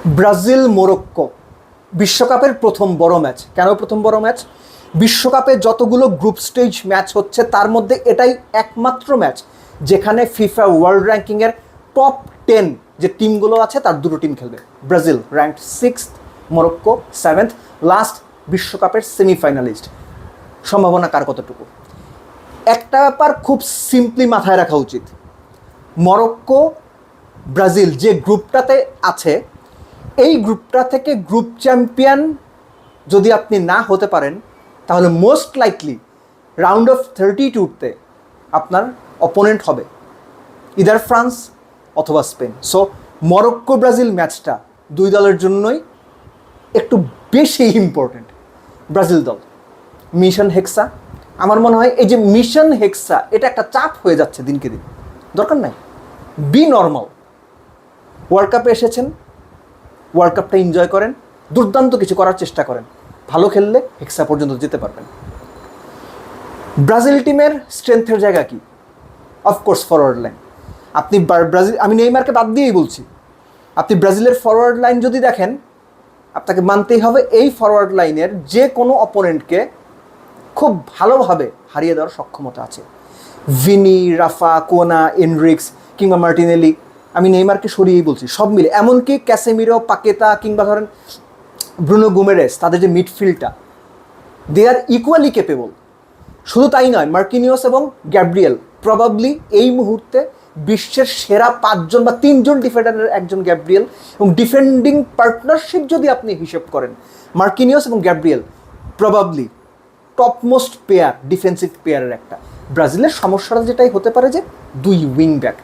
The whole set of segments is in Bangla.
ব্রাজিল মোরক্কো বিশ্বকাপের প্রথম বড় ম্যাচ। কেন প্রথম বড় ম্যাচ? বিশ্বকাপে যতগুলো গ্রুপ স্টেজ ম্যাচ হচ্ছে তার মধ্যে এটাই একমাত্র ম্যাচ যেখানে ফিফা ওয়ার্ল্ড র্যাঙ্কিংয়ের টপ 10 যে টিমগুলো আছে তার দুটো টিম খেলবে। Brazil ranked 6th, Morocco 7th, last বিশ্বকাপের সেমিফাইনালিস্ট। সম্ভাবনা কার কতটুকু? একটা ব্যাপার খুব সিম্পলি মাথায় রাখা উচিত, মরক্কো ব্রাজিল যে গ্রুপটাতে আছে এই গ্রুপটা থেকে গ্রুপ চ্যাম্পিয়ন যদি আপনি না হতে পারেন তাহলে মোস্ট লাইকলি রাউন্ড অফ 32তে আপনার অপোনেন্ট হবে ইদার ফ্রান্স অথবা স্পেন। সো মরক্কো ব্রাজিল ম্যাচটা দুই দলের জন্যই একটু বেশি ইম্পর্টেন্ট। ব্রাজিল দল মিশন হেক্সা, আমার মনে হয় এই যে মিশন হেক্সা এটা একটা চাপ হয়ে যাচ্ছে দিনকে দিন, দরকার নাই, বি নর্মাল। ওয়ার্ল্ড কাপে এসেছেন, ওয়ার্ল্ড কাপটা এনজয় করেন, দুর্দান্ত কিছু করার চেষ্টা করেন, ভালো খেললে হেক্সা পর্যন্ত যেতে পারবেন। ব্রাজিল টিমের স্ট্রেংথের জায়গা কি? Of course forward line. আপনি ব্রাজিল, আমি নেইমারকে বাদ দিয়েই বলছি, আপনি ব্রাজিলের ফরওয়ার্ড লাইন যদি দেখেন আপনাকে মানতেই হবে এই ফরওয়ার্ড লাইনের যে কোনো অপোনেন্টকে খুব ভালোভাবে হারিয়ে দেওয়ার সক্ষমতা আছে। ভিনি, রাফা, কোনা, এনরিক্স কিংবা মার্টিনেলি, আমি নেইমারকে সরিয়েই বলছি, সব মিলে, এমনকি ক্যাসেমিরো, পাকেতা কিংবা ধরেন ব্রুনো গুমেরেস, তাদের যে মিডফিল্ডটা, দে আর ইকুয়ালি কেপেবল। শুধু তাই নয়, মার্কিনিওস এবং গ্যাব্রিয়েল প্রবাবলি এই মুহূর্তে বিশ্বের সেরা 5জন বা 3জন ডিফেন্ডারের একজন গ্যাব্রিয়েল, এবং ডিফেন্ডিং পার্টনারশিপ যদি আপনি হিসেব করেন মার্কিনিওস এবং Gabriel probably topmost pair, defensive পেয়ারের একটা। ব্রাজিলের সমস্যাটা যেটাই হতে পারে যে দুই উইং ব্যাক,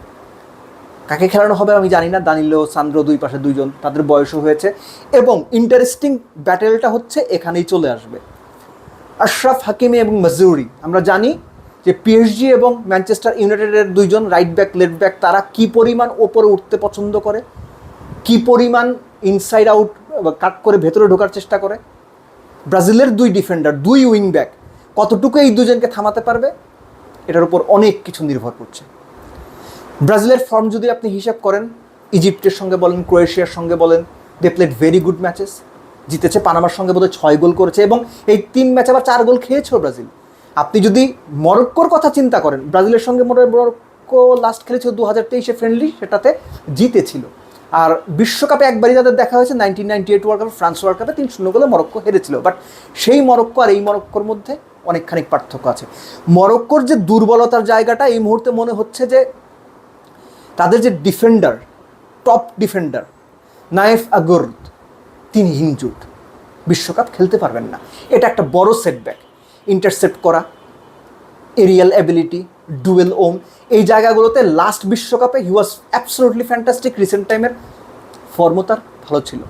কাকে খেলানো হবে আমি জানি না। দানিলো, সান্দ্রো, দুই পাশে দুইজন, তাদের বয়সও হয়েছে, এবং ইন্টারেস্টিং ব্যাটেলটা হচ্ছে এখানেই চলে আসবে। আশরাফ হাকিমি এবং মাজুরি, আমরা জানি যে পিএসজি এবং ম্যানচেস্টার ইউনাইটেডের দুইজন রাইট ব্যাক, লেফট ব্যাক, তারা কী পরিমাণ ওপরে উঠতে পছন্দ করে, কী পরিমাণ ইনসাইড আউট কাট করে ভেতরে ঢোকার চেষ্টা করে। ব্রাজিলের দুই ডিফেন্ডার, দুই উইং ব্যাক কতটুকু এই দুজনকে থামাতে পারবে এটার উপর অনেক কিছু নির্ভর করছে। ব্রাজিলের ফর্ম যদি আপনি হিসাব করেন, ইজিপ্টের সঙ্গে বলেন, ক্রোয়েশিয়ার সঙ্গে বলেন, they played very good matches. জিতেছে পানামার সঙ্গে বোধহয় 6 গোল করেছে, এবং এই 3 ম্যাচে আবার 4 গোল খেয়েছেও ব্রাজিল। আপনি যদি মরক্কোর কথা চিন্তা করেন, ব্রাজিলের সঙ্গে মরক্কো লাস্ট খেলেছিল 2023 ফ্রেন্ডলি, সেটাতে জিতেছিল। আর বিশ্বকাপে একবারই তাদের দেখা হয়েছে 1998 ওয়ার্ল্ড কাপে, ফ্রান্স ওয়ার্ল্ড কাপে 3-0 গোলে মরক্কো হেরেছিল। বাট সেই মরক্কো আর এই মরক্কোর মধ্যে অনেকখানি পার্থক্য আছে। মরক্কোর যে দুর্বলতার জায়গাটা এই মুহূর্তে মনে হচ্ছে যে তাদের যে ডিফেন্ডার, টপ ডিফেন্ডার নায়েফ আগোর্দ, তিনি ইনজুর্ড, বিশ্বকাপ খেলতে পারবেন না। এটা একটা বড় সেটব্যাক। ইন্টারসেপ্ট করা, এরিয়াল অ্যাবিলিটি, ডুয়েল ওম, এই জায়গাগুলোতে লাস্ট বিশ্বকাপে হি ওয়াজ অ্যাবসলিউটলি ফ্যান্টাস্টিক। রিসেন্ট টাইমের ফর্মও তার ভালো ছিল।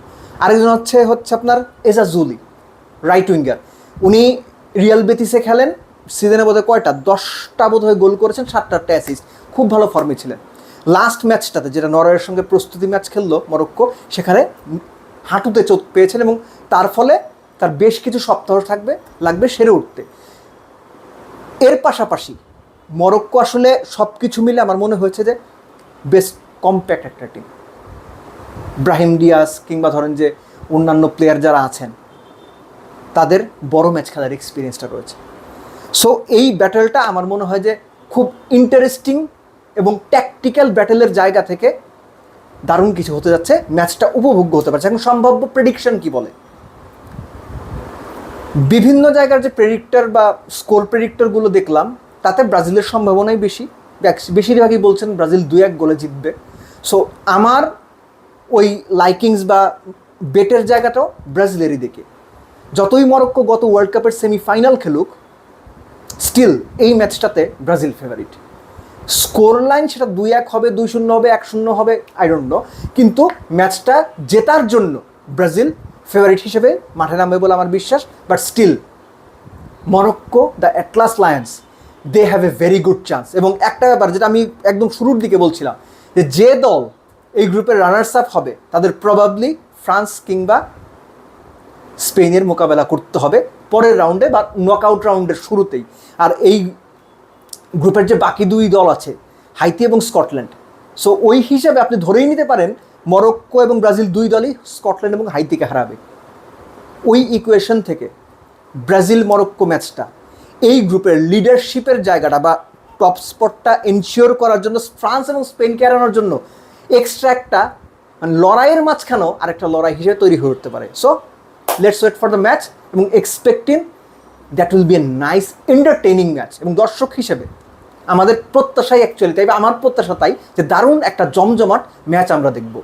আরেকজন হচ্ছে আপনার এজাজুলি, রাইট উইঙ্গার। উনি রিয়াল বেতিসে খেলেন, সিজনে বোধহয় কয়টা 10টা বোধহয় গোল করেছেন, 7টা অ্যাসিস্ট, খুব ভালো ফর্মে ছিলেন। লাস্ট ম্যাচটাতে যেটা নরওয়ের সঙ্গে প্রস্তুতি ম্যাচ খেললো মরক্কো, সেখানে হাঁটুতে চোট পেয়েছেন, এবং তার ফলে তার বেশ কিছু সপ্তাহ লাগবে সেরে উঠতে। এর পাশাপাশি মরক্কো আসলে সব কিছু মিলে আমার মনে হয়েছে যে বেস্ট কম্প্যাক্ট একটা টিম। ব্রাহিম ডিয়াস কিংবা ধরেন যে অন্যান্য প্লেয়ার যারা আছেন তাদের বড় ম্যাচ খেলার এক্সপিরিয়েন্সটা রয়েছে। সো এই ব্যাটেলটা আমার মনে হয় যে খুব ইন্টারেস্টিং এবং ট্যাকটিক্যাল ব্যাটেলের জায়গা থেকে দারুণ কিছু হতে যাচ্ছে, ম্যাচটা উপভোগ্য হতে পারছে। এখন সম্ভাব্য প্রেডিকশন কি বলে, বিভিন্ন জায়গার যে প্রেডিক্টর বা স্কোর প্রেডিক্টরগুলো দেখলাম তাতে ব্রাজিলের সম্ভাবনাই বেশিরভাগই বলছেন ব্রাজিল 2-1 গোলে জিতবে। সো আমার ওই লাইকিংস বা বেটের জায়গাটাও ব্রাজিলেরই দিকে। যতই মরক্কো গত ওয়ার্ল্ড কাপের সেমিফাইনাল খেলুক, স্টিল এই ম্যাচটাতে ব্রাজিল ফেভারিট। স্কোর লাইন সেটা 2-1 হবে, 2-0 হবে, 1-0 হবে, আই ডোন্ট নো, কিন্তু ম্যাচটা জেতার জন্য ব্রাজিল ফেভারিট হিসেবে মাঠে নামবে বলে আমার বিশ্বাস। But still Morocco, the Atlas Lions, they have a very good chance. এবং একটা ব্যাপার যেটা আমি একদম শুরুর দিকে বলছিলাম, যে দল এই গ্রুপের রানার্স আপ হবে তাদের প্রবাবলি ফ্রান্স কিংবা স্পেনের মোকাবেলা করতে হবে পরের রাউন্ডে বা নকআউট রাউন্ডের শুরুতেই। আর এই গ্রুপের যে বাকি দুই দল আছে, হাইতি এবং স্কটল্যান্ড, সো ওই হিসাবে আপনি ধরেই নিতে পারেন মরক্কো এবং ব্রাজিল দুই দলই স্কটল্যান্ড এবং হাইতিকে হারাবে। ওই ইকুয়েশন থেকে ব্রাজিল মরক্কো ম্যাচটা এই গ্রুপের লিডারশিপের জায়গাটা বা টপ স্পটটা এনশিওর করার জন্য, ফ্রান্স এবং স্পেনকে হারানোর জন্য এক্সট্রা একটা মানে লড়াইয়ের মাঝখানেও আরেকটা লড়াই হিসেবে তৈরি হয়ে উঠতে পারে। So let's wait for the match এবং expecting that will be a nice entertaining match. এবং দর্শক হিসেবে আমাদের প্রত্যাশাই অ্যাকচুয়ালি তাই, বা আমার প্রত্যাশা তাই, যে দারুণ একটা জমজমাট ম্যাচ আমরা দেখব।